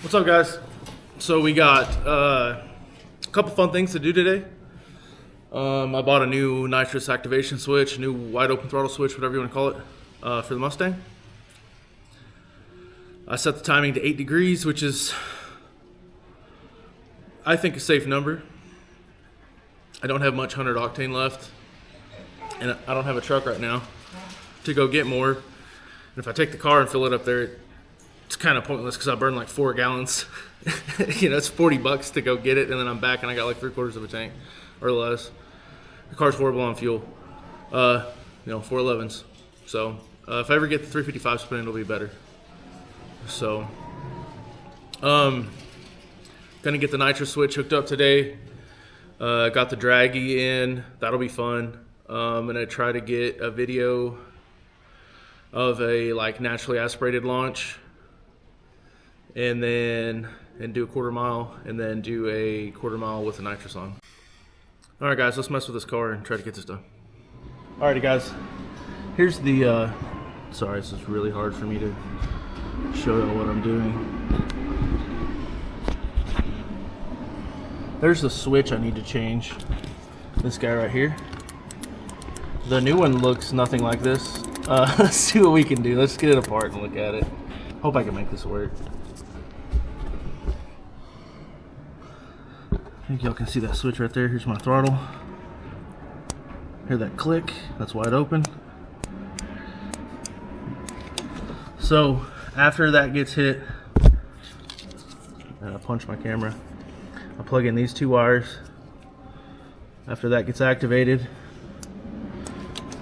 What's up, guys? So we got a couple fun things to do today. I bought a new nitrous activation switch, a new wide open throttle switch, whatever you want to call it, for the Mustang. I set the timing to 8 degrees, which is, I think, a safe number. I don't have much 100 octane left, and I don't have a truck right now to go get more. And if I take the car and fill it up there, it's kind of pointless because I burn like 4 gallons. You know, it's $40 to go get it, and then I'm back and I got like 3/4 of a tank or less. The car's horrible on fuel. 411s. So if I ever get the 355 spin, it'll be better. So gonna get the nitrous switch hooked up today. Got the draggy in. That'll be fun. I'm gonna try to get a video of a like naturally aspirated launch, and do a quarter mile, and then do a quarter mile with the nitrous on. All right, guys, let's mess with this car and try to get this done. Alrighty, guys, here's the sorry, this is really hard for me to show you what I'm doing. There's the switch I need to change. This guy right here. The new one looks nothing like this. Let's see what we can do. Let's get it apart and look at it. Hope I can make this work. I think y'all can see that switch right there. Here's my throttle. Hear that click? That's wide open. So after that gets hit, I punch my camera. I plug in these 2 wires. After that gets activated,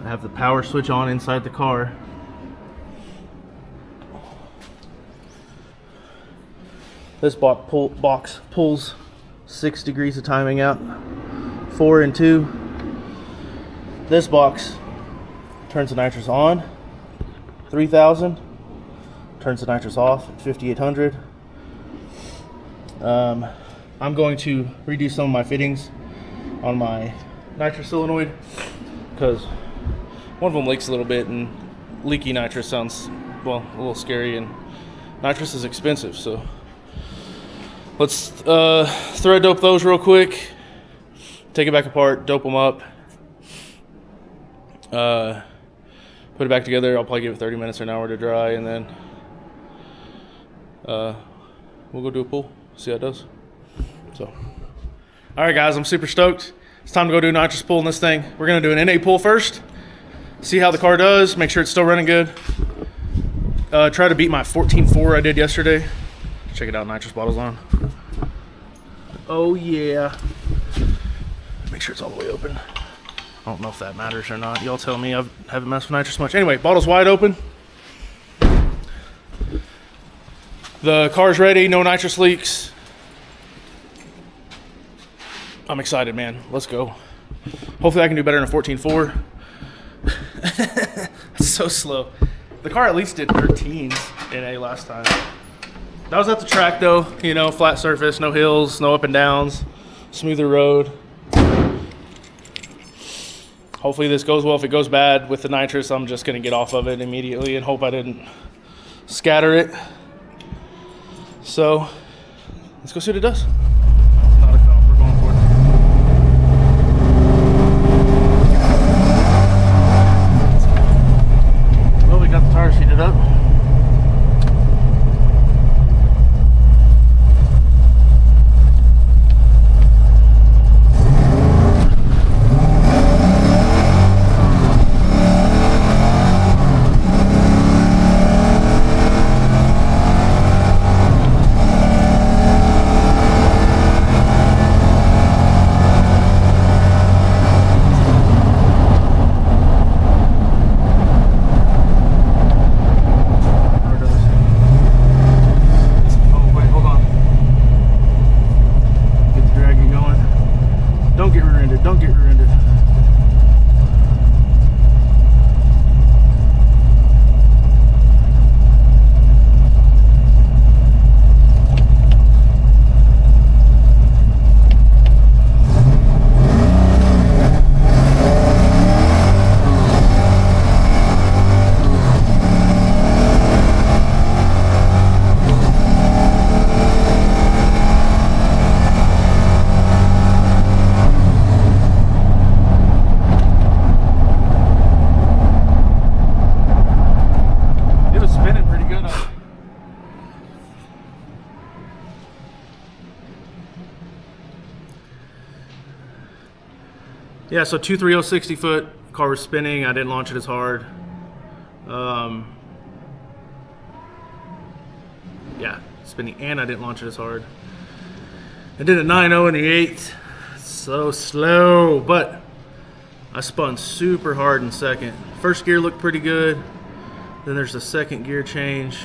I have the power switch on inside the car. This box pulls 6 degrees of timing out, 4 and 2. This box turns the nitrous on, 3000. Turns the nitrous off at 5800. I'm going to redo some of my fittings on my nitrous solenoid because one of them leaks a little bit, and leaky nitrous sounds, well, a little scary, and nitrous is expensive. So let's thread dope those real quick, take it back apart, dope them up, put it back together. I'll probably give it 30 minutes or an hour to dry, and then we'll go do a pull, see how it does. So, all right, guys, I'm super stoked. It's time to go do a nitrous pull in this thing. We're gonna do an NA pull first, see how the car does, make sure it's still running good. Try to beat my 14.4 I did yesterday. Check it out, nitrous bottles on. Oh yeah. Make sure it's all the way open. I don't know if that matters or not. Y'all tell me. I haven't messed with nitrous much. Anyway, bottle's wide open. The car's ready, no nitrous leaks. I'm excited, man. Let's go. Hopefully I can do better than a 14.4. It's so slow. The car at least did 13s in A last time. That was at the track though, you know, flat surface, no hills, no up and downs, smoother road. Hopefully this goes well. If it goes bad with the nitrous, I'm just gonna get off of it immediately and hope I didn't scatter it. So let's go see what it does. Not a comp, we're going for it. Well, we got the tires heated up. Yeah, so 230 60 foot, car was spinning. I didn't launch it as hard. Yeah, spinning, and I didn't launch it as hard. I did a 9.0 in the 8th. So slow, but I spun super hard in second. First gear looked pretty good. Then there's the second gear change.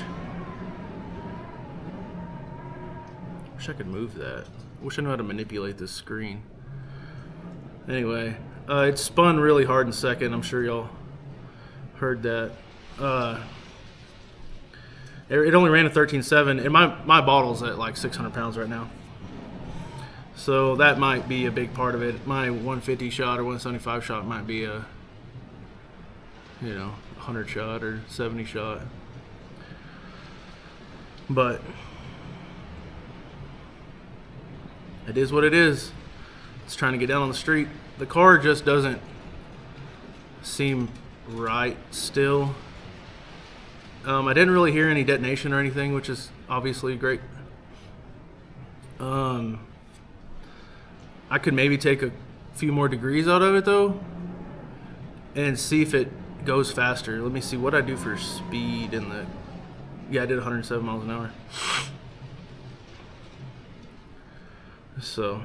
Wish I could move that. Wish I knew how to manipulate this screen. Anyway, it spun really hard in second. I'm sure y'all heard that. It only ran a 13.7, and my bottle's at like 600 pounds right now. So that might be a big part of it. My 150 shot or 175 shot might be a, 100 shot or 70 shot. But it is what it is. It's trying to get down on the street. The car just doesn't seem right still. I didn't really hear any detonation or anything, which is obviously great. I could maybe take a few more degrees out of it though and see if it goes faster. Let me see what I do for speed in the... Yeah, I did 107 miles an hour. So,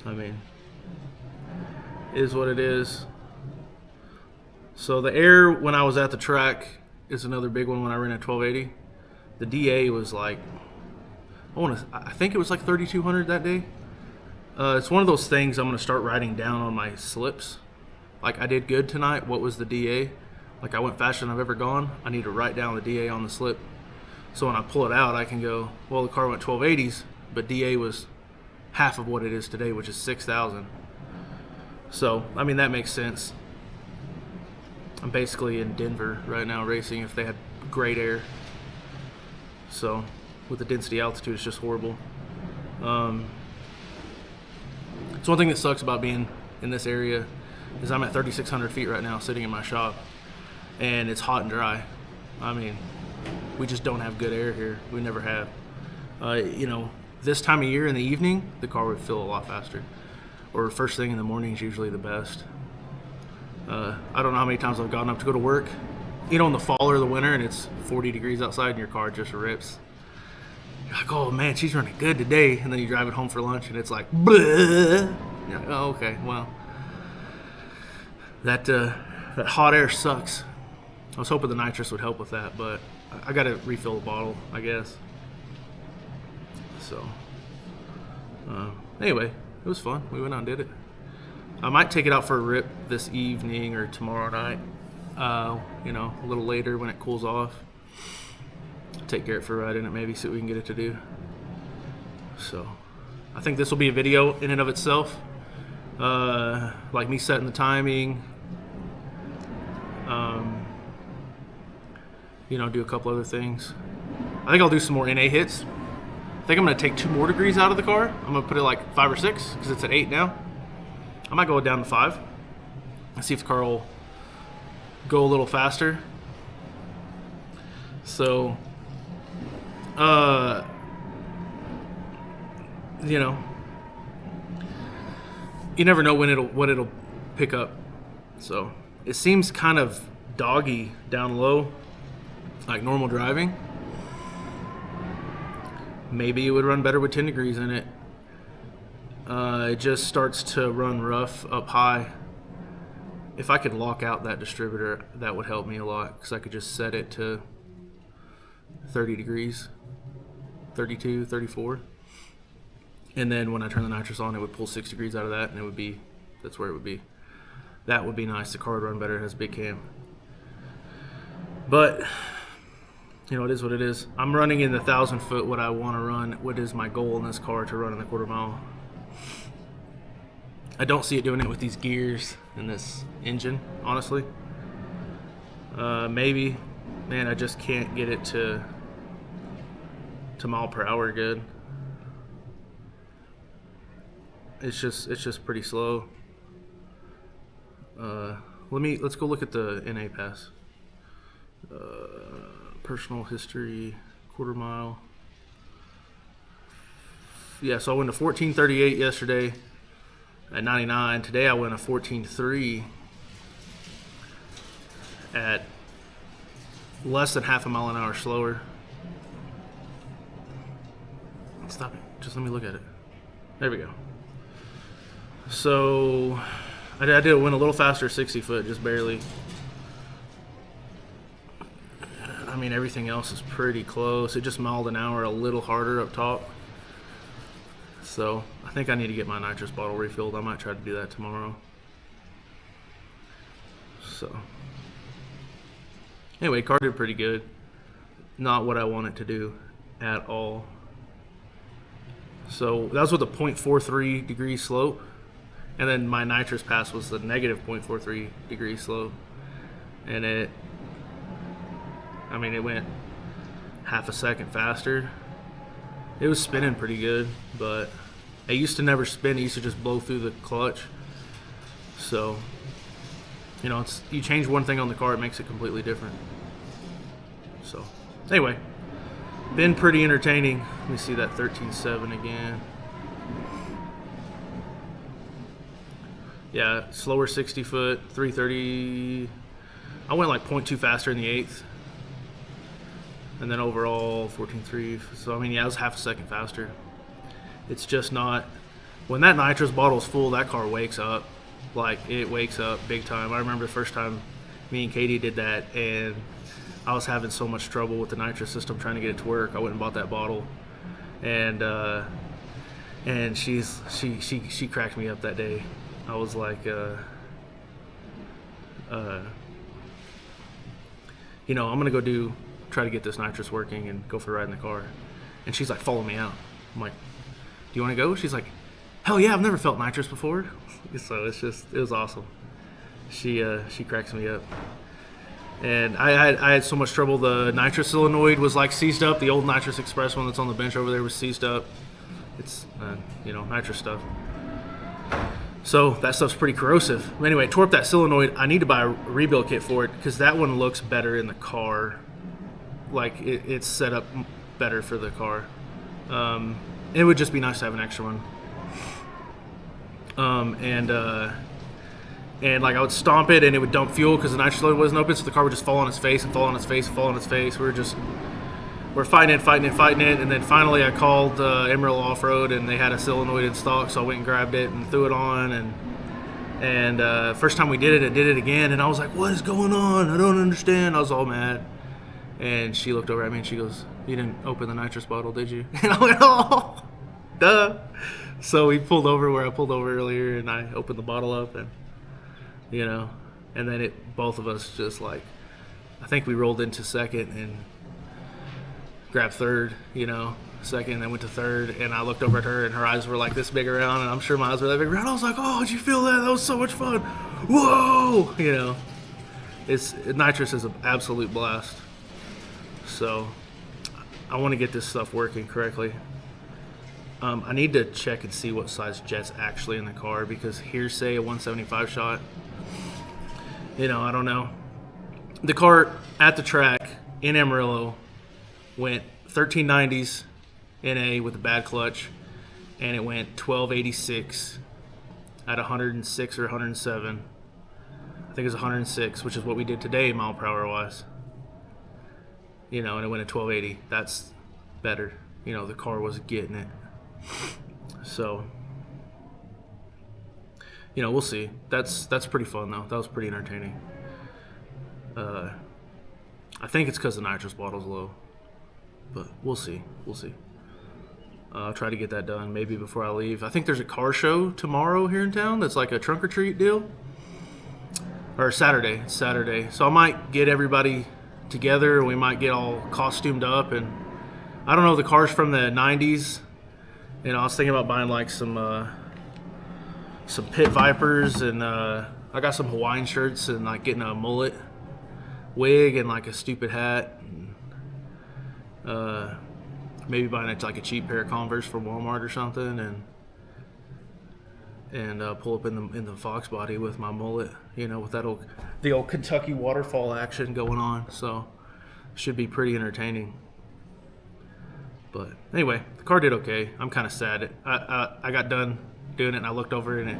I mean, it is what it is. So the air when I was at the track is another big one when I ran at 1280. The DA was like, I think it was like 3,200 that day. It's one of those things I'm going to start writing down on my slips. Like I did good tonight. What was the DA? Like I went faster than I've ever gone. I need to write down the DA on the slip. So when I pull it out, I can go, well, the car went 1280s, but DA was half of what it is today, which is 6,000. So, I mean, that makes sense. I'm basically in Denver right now racing if they had great air. So, with the density altitude, it's just horrible. It's one thing that sucks about being in this area is I'm at 3,600 feet right now sitting in my shop, and it's hot and dry. I mean, we just don't have good air here. We never have. This time of year in the evening, the car would fill a lot faster. Or first thing in the morning is usually the best. I don't know how many times I've gotten up to go to work, in the fall or the winter, and it's 40 degrees outside and your car just rips. You're like, oh man, she's running good today. And then you drive it home for lunch and it's like, bleh. You're like, oh, okay, well, that hot air sucks. I was hoping the nitrous would help with that, but I got to refill the bottle, I guess. So, anyway, it was fun. We went out and did it. I might take it out for a rip this evening or tomorrow night, a little later when it cools off. Take Garrett for a ride in it, maybe, see what we can get it to do. So, I think this will be a video in and of itself. Like me setting the timing. Do a couple other things. I think I'll do some more NA hits. I think I'm going to take 2 more degrees out of the car. I'm going to put it like 5 or 6 because it's at 8 now. I might go down to 5 and see if the car will go a little faster. So, you never know what it'll pick up. So it seems kind of doggy down low, like normal driving. Maybe it would run better with 10 degrees in it. It just starts to run rough up high. If I could lock out that distributor, that would help me a lot, because I could just set it to 30 degrees, 32, 34. And then when I turn the nitrous on, it would pull 6 degrees out of that, and that's where it would be. That would be nice. The car would run better. It has a big cam. But, it is what it is. I'm running in the 1,000 foot what I want to run. What is my goal in this car to run in the quarter mile? I don't see it doing it with these gears and this engine, honestly. Maybe. Man, I just can't get it to mile per hour good. It's just pretty slow. Let's go look at the NA pass. Personal history, quarter mile. Yeah, so I went to 14:38 yesterday. at 99. Today I went a 14.3 at less than half a mile an hour slower. Stop it. Just let me look at it. There we go. So I did win a little faster 60 foot, just barely. I mean, everything else is pretty close. It just miled an hour a little harder up top. So I think I need to get my nitrous bottle refilled. I might try to do that tomorrow. So anyway, car did pretty good. Not what I want it to do at all. So that was with a 0.43 degree slope. And then my nitrous pass was the negative 0.43 degree slope. And it went half a second faster. It was spinning pretty good, but it used to never spin. It used to just blow through the clutch. So, you know, you change one thing on the car, it makes it completely different. So, anyway, been pretty entertaining. Let me see that 13.7 again. Yeah, slower 60 foot, 330. I went like 0.2 faster in the 8th. And then overall 14.3. So, I mean, yeah, it was half a second faster. It's just not, when that nitrous bottle is full, that car wakes up. Like, it wakes up big time. I remember the first time me and Katie did that, and I was having so much trouble with the nitrous system trying to get it to work. I went and bought that bottle, and she cracked me up that day. I was like, you know, I'm gonna go try to get this nitrous working and go for a ride in the car. And she's like, follow me out. I'm like, do you want to go? She's like, hell yeah, I've never felt nitrous before. So it was awesome. She cracks me up. And I had so much trouble. The nitrous solenoid was like seized up. The old Nitrous Express one that's on the bench over there was seized up. It's you know, nitrous stuff. So that stuff's pretty corrosive. Anyway, tore up that solenoid. I need to buy a rebuild kit for it because that one looks better in the car. Like it's set up better for the car. It would just be nice to have an extra one. And like I would stomp it and it would dump fuel because the nitrous load wasn't open, so the car would just fall on its face and fall on its face and fall on its face. We're fighting it, and then finally I called Emerald Off-Road and they had a solenoid in stock, so I went and grabbed it and threw it on. And first time we did it again, and I was like, what is going on? I don't understand. I was all mad. And she looked over at me and she goes, you didn't open the nitrous bottle, did you? And I went, oh, duh. So we pulled over where I pulled over earlier, and I opened the bottle up, and you know, and then both of us just like, I think we rolled into second and grabbed third, you know, second, and then went to third, and I looked over at her, and her eyes were like this big around, and I'm sure my eyes were that big around. I was like, oh, did you feel that? That was so much fun. Whoa, you know, nitrous is an absolute blast. So I want to get this stuff working correctly. I need to check and see what size jet's actually in the car, because hearsay a 175 shot, you know, I don't know. The car at the track in Amarillo went 1390s NA with a bad clutch, and it went 1286 at 106 or 107. I think it was 106, which is what we did today mile per hour wise. You know, and it went at 1280. That's better. You know, the car was getting it. So, you know, we'll see. That's pretty fun though. That was pretty entertaining. I think it's because the nitrous bottle's low, but we'll see. I'll try to get that done maybe before I leave. I think there's a car show tomorrow here in town that's like a trunk or treat deal. Or Saturday. It's Saturday. So I might get everybody together. We might get all costumed up, and I don't know, the cars from the 90s. You know, I was thinking about buying like some Pit Vipers, and I got some Hawaiian shirts, and like getting a mullet wig and like a stupid hat. And, maybe buying like a cheap pair of Converse from Walmart or something, and pull up in the Fox body with my mullet, you know, with the old Kentucky waterfall action going on. So should be pretty entertaining. But anyway, the car did okay. I'm kind of sad. I got done doing it, and I looked over and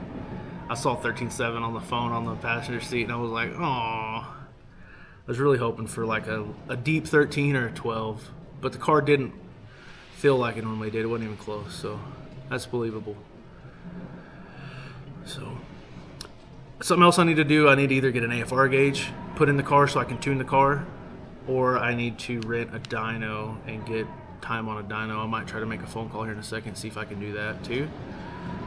I saw 13.7 on the phone on the passenger seat, and I was like, oh, I was really hoping for like a deep 13 or a 12, but the car didn't feel like it normally did. It wasn't even close, so that's believable. So something else I need to do, I need to either get an AFR gauge put in the car so I can tune the car, or I need to rent a dyno and get time on a dyno. I might try to make a phone call here in a second, see if I can do that too.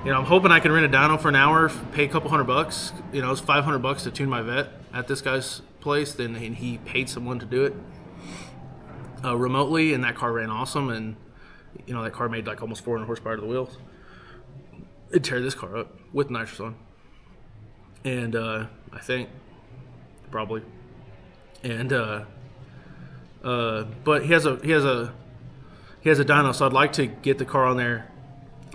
You know, I'm hoping I can rent a dyno for an hour, pay a couple $100. You know, it's $500 to tune my vet at this guy's place, and he paid someone to do it remotely, and that car ran awesome. And you know, that car made like almost 400 horsepower to the wheels. It'd tear this car up with nitrous on, and I think probably, and but he has a dyno, so I'd like to get the car on there.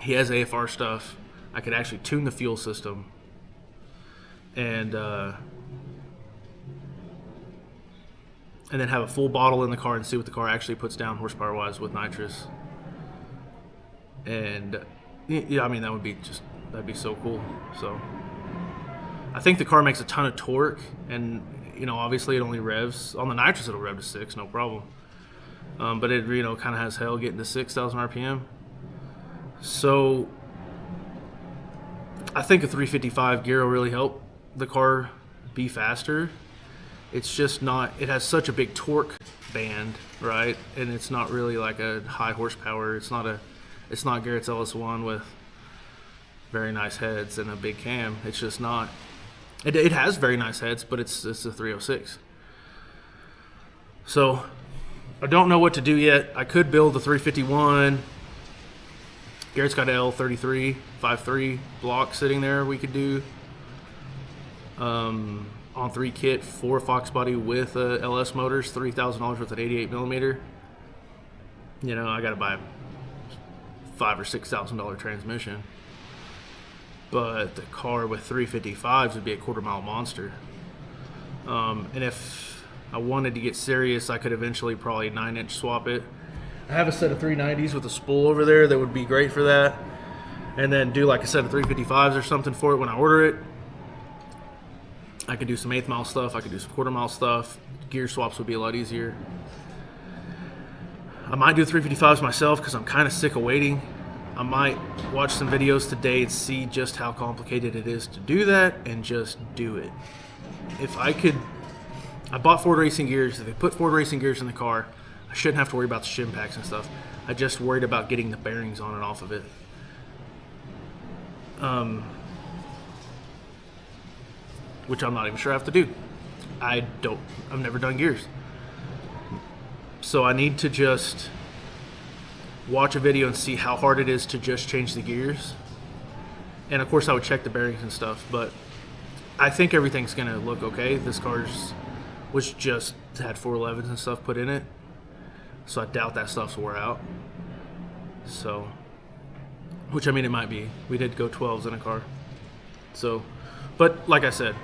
He has AFR stuff. I could actually tune the fuel system, and then have a full bottle in the car and see what the car actually puts down horsepower wise with nitrous. And yeah, I mean, that'd be so cool. So I think the car makes a ton of torque, and you know, obviously it only revs on the nitrous. It'll rev to 6, no problem. But it, you know, kind of has hell getting to 6,000 RPM. So I think a 355 gear will really help the car be faster. It's just not, it has such a big torque band, right? And it's not really like a high horsepower. It's not Garrett's LS1 with very nice heads and a big cam. It's just not. It has very nice heads, but it's a 306. So I don't know what to do yet. I could build the 351. Garrett's got an L33 5.3 block sitting there. We could do on 3 kit, 4 Fox body with LS motors, $3,000 with an 88 millimeter. You know, I got to buy a $5,000 or $6,000 transmission. But the car with 355s would be a quarter-mile monster. And if I wanted to get serious, I could eventually probably 9-inch swap it. I have a set of 390s with a spool over there that would be great for that. And then do like a set of 355s or something for it when I order it. I could do some 1/8 mile stuff. I could do some quarter-mile stuff. Gear swaps would be a lot easier. I might do 355s myself because I'm kind of sick of waiting. I might watch some videos today and see just how complicated it is to do that and just do it. If I could, I bought Ford Racing gears. If they put Ford Racing gears in the car, I shouldn't have to worry about the shim packs and stuff. I just worried about getting the bearings on and off of it. Which I'm not even sure I have to do. I've never done gears. So I need to just watch a video and see how hard it is to just change the gears. And of course I would check the bearings and stuff, but I think everything's gonna look okay. This car's was just had 411s and stuff put in it, so I doubt that stuff's wore out. So, which I mean, it might be. We did go 12s in a car. So, but like I said,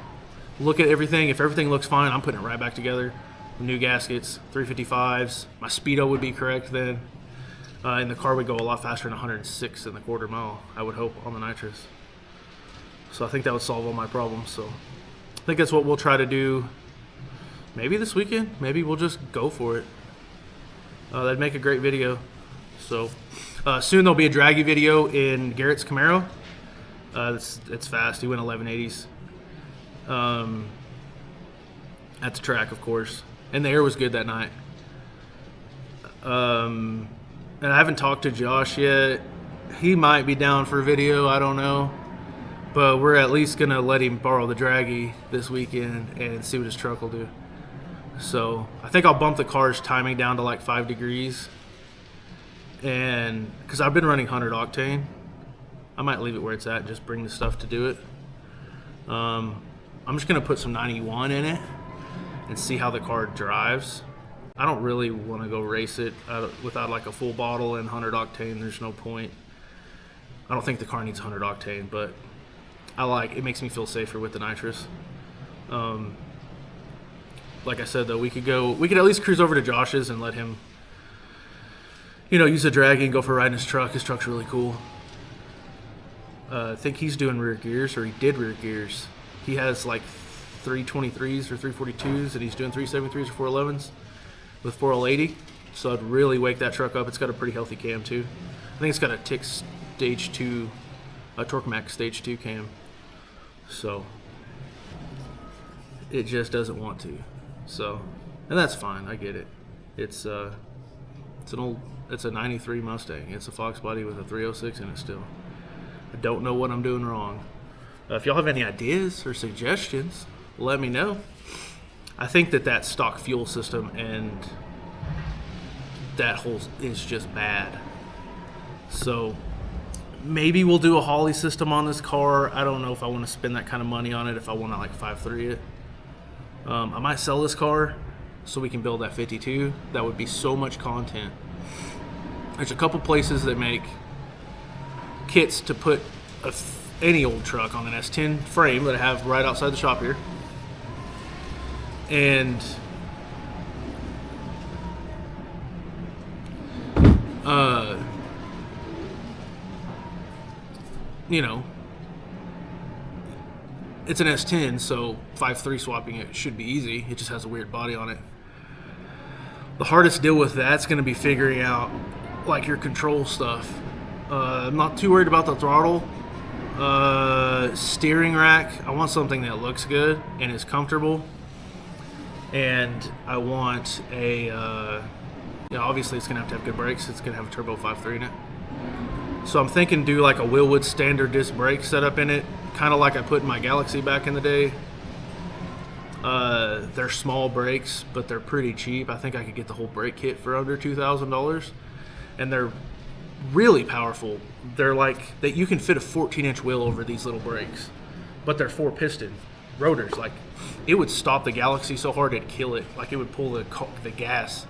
look at everything. If everything looks fine, I'm putting it right back together. New gaskets, 355s. My speedo would be correct then. And the car would go a lot faster than 106 in the quarter mile, I would hope, on the nitrous. So I think that would solve all my problems. So I think that's what we'll try to do. Maybe this weekend. Maybe we'll just go for it. That'd make a great video. So soon there'll be a draggy video in Garrett's Camaro. It's fast. He went 1180s. At the track, of course. And the air was good that night. And I haven't talked to Josh yet. He might be down for a video, I don't know. But we're at least going to let him borrow the draggy this weekend and see what his truck will do. So I think I'll bump the car's timing down to like 5 degrees. And because I've been running 100 octane, I might leave it where it's at and just bring the stuff to do it. I'm just going to put some 91 in it and see how the car drives. I don't really want to go race it without like a full bottle and 100 octane. There's no point. I don't think the car needs 100 octane, but it makes me feel safer with the nitrous. Like I said though, we could at least cruise over to Josh's and let him, use the draggy and go for a ride in his truck. His truck's really cool. I think he's doing rear gears, or he did rear gears. He has like 323s or 342s, and he's doing 373s or 411s with 4L80. So I'd really wake that truck up. It's got a pretty healthy cam too. I think it's got a Tick Stage 2, a Torque Max Stage 2 cam. So it just doesn't want to. So, and that's fine. I get it. It's a 93 Mustang. It's a Fox body with a 306 in it still. I don't know what I'm doing wrong. If y'all have any ideas or suggestions, let me know. I think that stock fuel system and that whole is just bad. So maybe we'll do a Holley system on this car. I don't know if I want to spend that kind of money on it, if I want to like 5.3 it. I might sell this car so we can build that 52. That would be so much content. There's a couple places that make kits to put any old truck on an S10 frame that I have right outside the shop here. And you know, it's an S10, so 5.3 swapping it should be easy. It just has a weird body on it. The hardest deal with that's going to be figuring out like your control stuff. I'm not too worried about the throttle. Steering rack, I want something that looks good and is comfortable. And I want a, obviously it's going to have good brakes. It's going to have a turbo 5.3 in it. So I'm thinking do like a Wilwood standard disc brake setup in it, kind of like I put in my Galaxy back in the day. They're small brakes, but they're pretty cheap. I think I could get the whole brake kit for under $2,000. And they're really powerful. They're like that you can fit a 14-inch wheel over these little brakes, but they're 4-piston rotors. Like it would stop the Galaxy so hard it'd kill it. Like it would pull the gas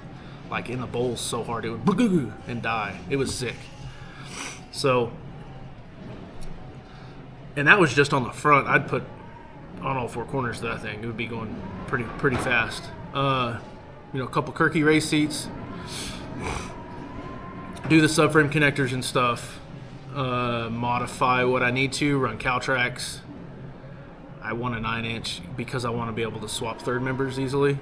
like in the bowls so hard it would and die. It was sick. So, and that was just on the front. I'd put on all four corners of that thing. It would be going pretty fast. A couple Kirky race seats. Do the subframe connectors and stuff. Modify what I need to. Run cow tracks. I want a 9-inch because I want to be able to swap third members easily.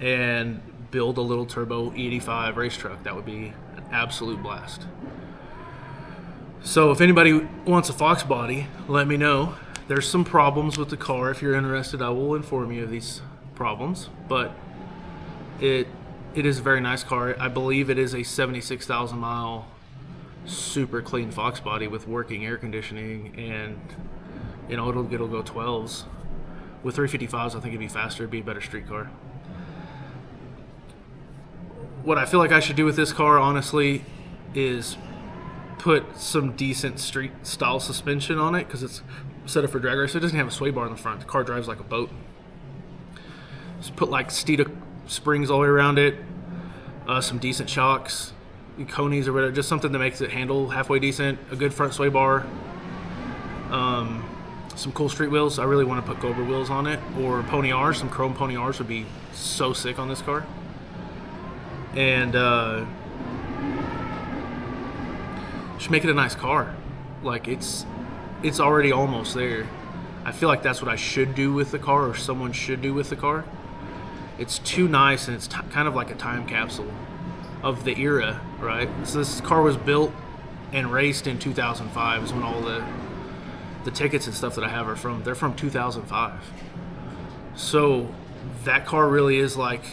And build a little turbo E85 race truck. That would be an absolute blast. So if anybody wants a Fox body, let me know. There's some problems with the car. If you're interested, I will inform you of these problems. But it is a very nice car. I believe it is a 76,000 mile super clean Fox body with working air conditioning, and it'll go 12s. With 355s, I think it'd be faster. It'd be a better street car. What I feel like I should do with this car, honestly, is put some decent street style suspension on it, because it's set up for drag race. It doesn't have a sway bar in the front. The car drives like a boat. Just put like Steeda springs all the way around it, some decent shocks, conies or whatever, just something that makes it handle halfway decent, a good front sway bar, some cool street wheels. I really want to put Cobra wheels on it, or Pony R's. Some chrome Pony R's would be so sick on this car. And just make it a nice car. Like it's already almost there. I feel like that's what I should do with the car, or someone should do with the car. It's too nice, and it's kind of like a time capsule of the era, right? So this car was built and raced in 2005 is when all the tickets and stuff that I have are from. They're from 2005. So that car really is like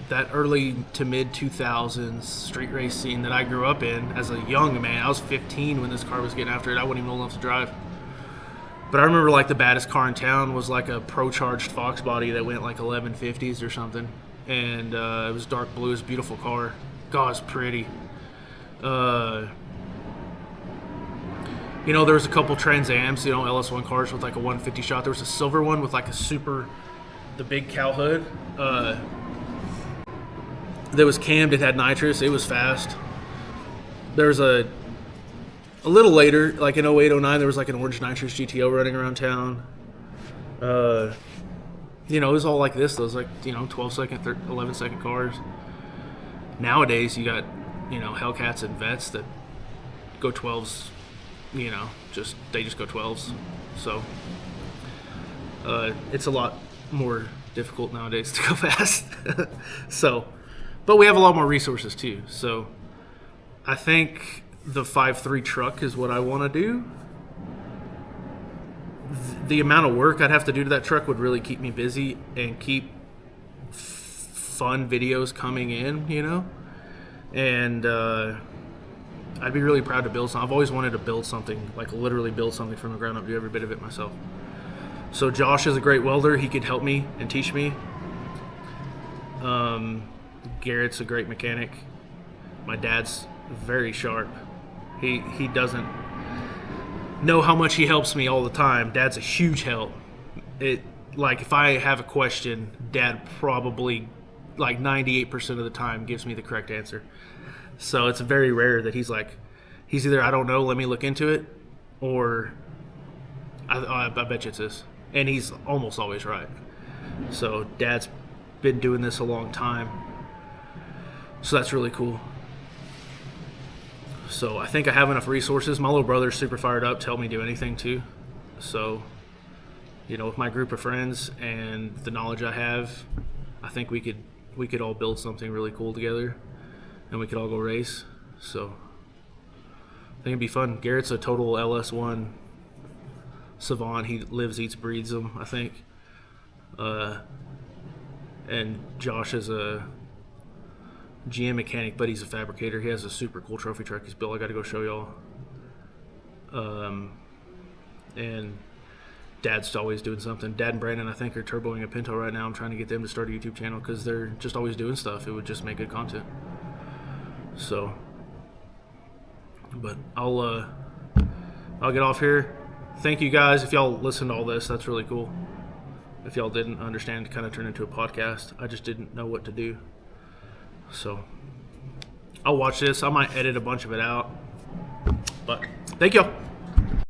that early to mid 2000s street race scene that I grew up in as a young man. I was 15 when this car was getting after it. I wasn't even old enough to drive. But I remember like the baddest car in town was like a pro-charged Fox body that went like 1150s or something. And it was dark blue. It was a beautiful car. God, it's pretty. There was a couple Trans Ams, LS1 cars with like a 150 shot. There was a silver one with like the big cow hood. That was cammed. It had nitrous. It was fast. There was a little later, like in 08, 09, there was like an orange nitrous GTO running around town. It was all like this. Those 12 second, 11 second cars. Nowadays, you got, Hellcats and Vets that go 12s, they just go 12s. So it's a lot more difficult nowadays to go fast. So, but we have a lot more resources too. So I think the 5.3 truck is what I want to do. The amount of work I'd have to do to that truck would really keep me busy and keep fun videos coming in, and I'd be really proud to build something. I've always wanted to build something, like literally build something from the ground up, do every bit of it myself. So Josh is a great welder. He could help me and teach me. Garrett's a great mechanic. My dad's very sharp. He doesn't know how much he helps me all the time. Dad's a huge help. If I have a question, Dad probably 98% of the time gives me the correct answer. So it's very rare that he's either I don't know, let me look into it, or I bet you it's this. And he's almost always right. So Dad's been doing this a long time. So that's really cool. So I think I have enough resources. My little brother's super fired up to help me do anything too. So, with my group of friends and the knowledge I have, I think we could all build something really cool together, and we could all go race. So I think it'd be fun. Garrett's a total LS1 savant. He lives, eats, breathes them, I think. And Josh is a GM mechanic, but he's a fabricator. He has a super cool trophy truck he's built. I got to go show y'all. And Dad's always doing something. Dad and Brandon, I think, are turboing a Pinto right now. I'm trying to get them to start a YouTube channel because they're just always doing stuff. It would just make good content. So, but I'll get off here. Thank you guys. If y'all listened to all this, that's really cool. If y'all didn't understand, it kind of turned into a podcast. I just didn't know what to do. So I'll watch this. I might edit a bunch of it out. But thank y'all.